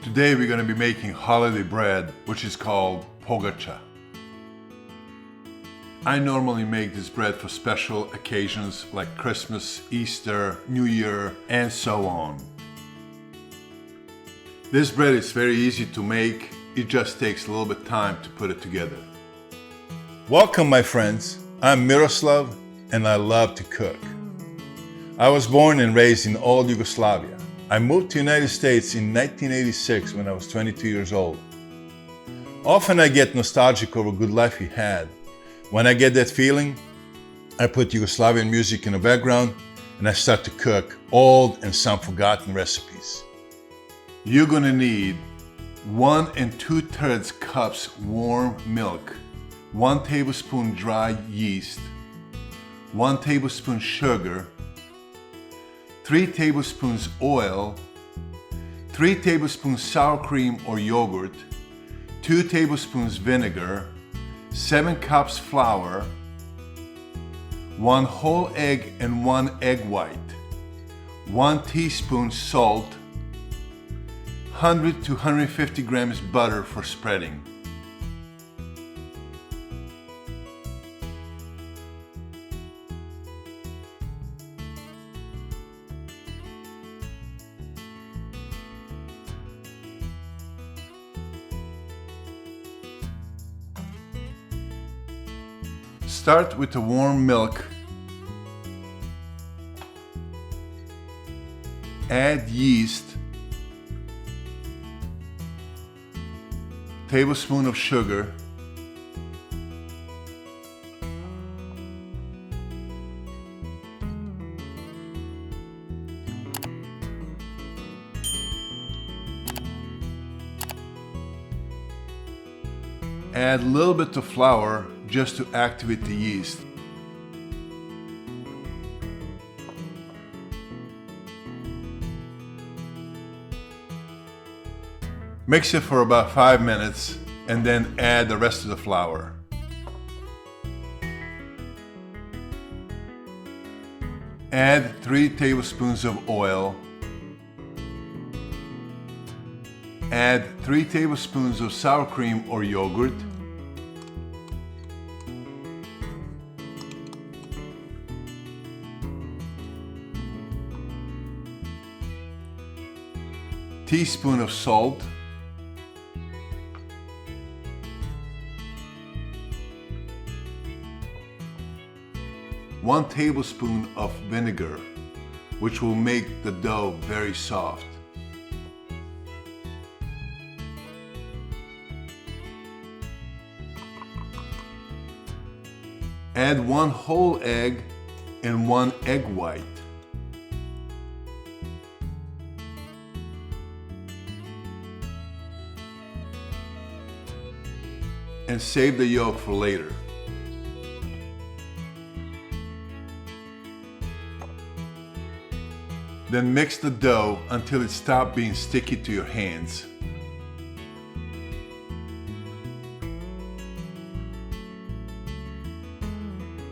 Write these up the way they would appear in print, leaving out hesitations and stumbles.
Today we're going to be making holiday bread, which is called Pogača. I normally make this bread for special occasions like Christmas, Easter, New Year, and so on. This bread is very easy to make, it just takes a little bit of time to put it together. Welcome my friends, I'm Miroslav and I love to cook. I was born and raised in old Yugoslavia. I moved to the United States in 1986 when I was 22 years old. Often I get nostalgic over a good life we had. When I get that feeling, I put Yugoslavian music in the background and I start to cook old and some forgotten recipes. You're gonna need 1 2/3 cups warm milk, 1 tablespoon dry yeast, 1 tablespoon sugar, 3 tablespoons oil, 3 tablespoons sour cream or yogurt, 2 tablespoons vinegar, 7 cups flour, 1 whole egg and 1 egg white, 1 teaspoon salt, 100 to 150 grams butter for spreading. Start with the warm milk. Add yeast, tablespoon of sugar, add a little bit of flour just to activate the yeast. Mix it for about 5 minutes and then add the rest of the flour. Add 3 tablespoons of oil. Add 3 tablespoons of sour cream or yogurt. Teaspoon of salt, one tablespoon of vinegar, which will make the dough very soft. Add 1 whole egg and 1 egg white. And save the yolk for later. Then mix the dough until it stops being sticky to your hands.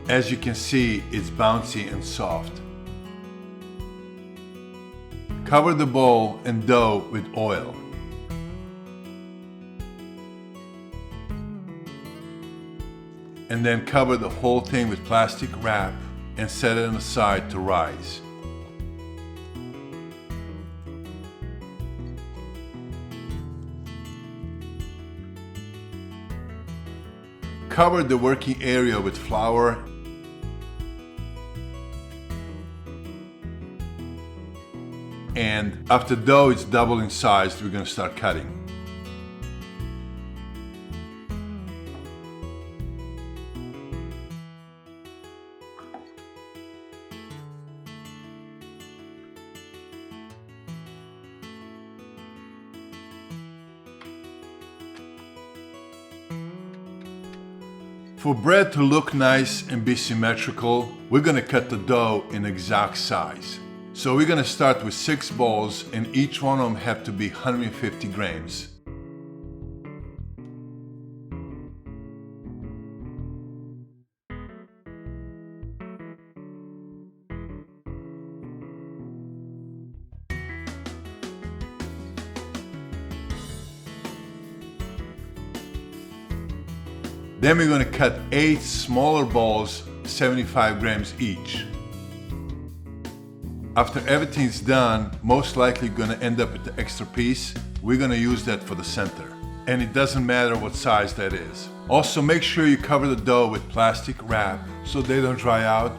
As you can see, it's bouncy and soft. Cover the bowl and dough with oil. And then cover the whole thing with plastic wrap and set it aside to rise. Cover the working area with flour and after the dough is double in size, we're going to start cutting. For bread to look nice and be symmetrical, we're going to cut the dough in exact size. So we're going to start with 6 balls and each one of them have to be 150 grams. Then we're going to cut 8 smaller balls, 75 grams each. After everything's done, most likely going to end up with the extra piece. We're going to use that for the center. And it doesn't matter what size that is. Also, make sure you cover the dough with plastic wrap so they don't dry out.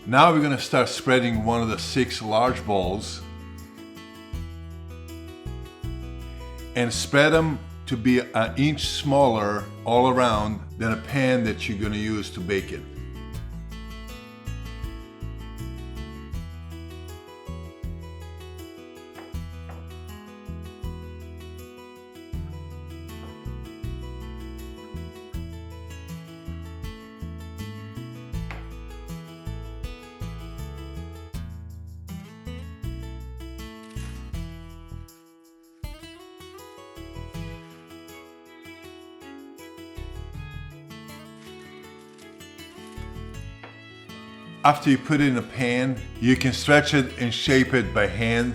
Now we're going to start spreading one of the 6 large balls and spread them to be an inch smaller all around than a pan that you're going to use to bake it. After you put it in a pan, you can stretch it and shape it by hand.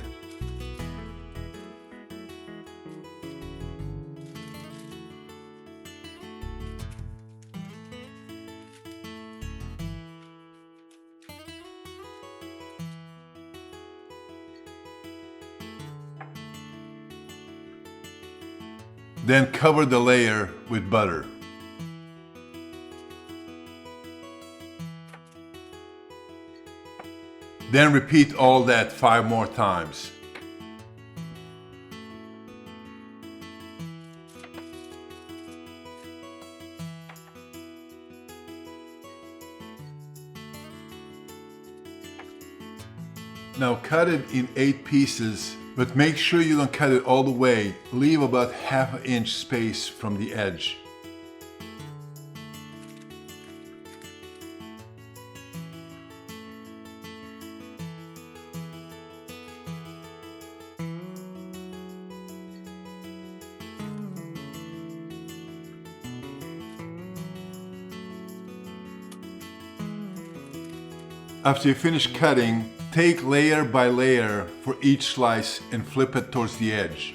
Then cover the layer with butter. Then repeat all that 5 more times. Now cut it in 8 pieces, but make sure you don't cut it all the way. Leave about ½ an inch space from the edge. After you finish cutting, take layer by layer for each slice and flip it towards the edge.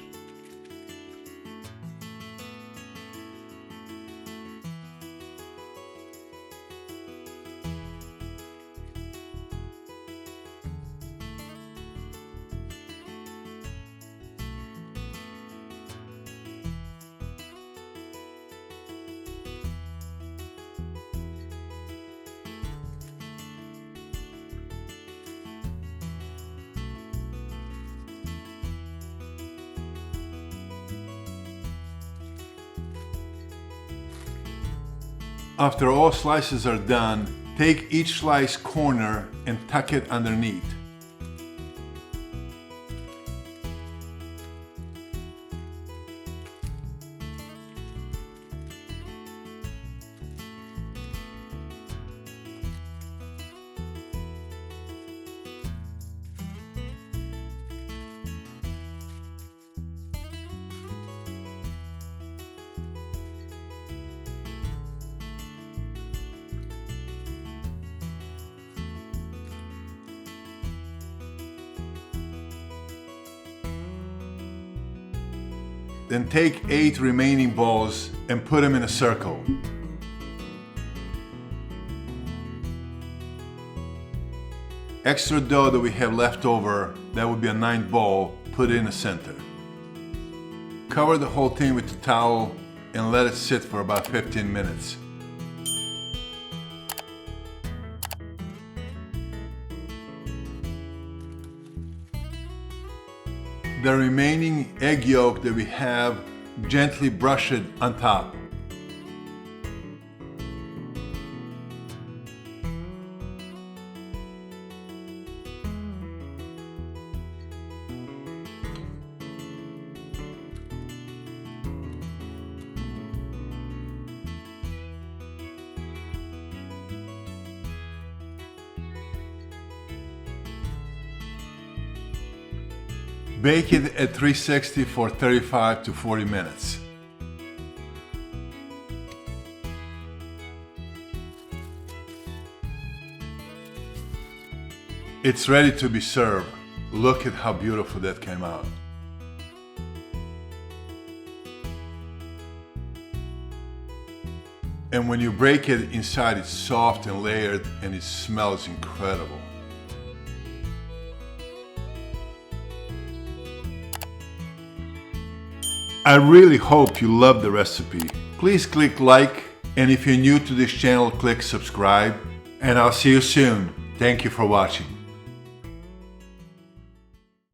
After all slices are done, take each slice corner and tuck it underneath. Then take 8 remaining balls and put them in a circle. Extra dough that we have left over, that would be a 9th ball, put it in the center. Cover the whole thing with a towel and let it sit for about 15 minutes. The remaining egg yolk that we have, gently brush it on top. Bake it at 360 for 35 to 40 minutes. It's ready to be served. Look at how beautiful that came out. And when you break it inside, it's soft and layered and it smells incredible. I really hope you love the recipe. Please click like, and if you're new to this channel, click subscribe. And I'll see you soon. Thank you for watching.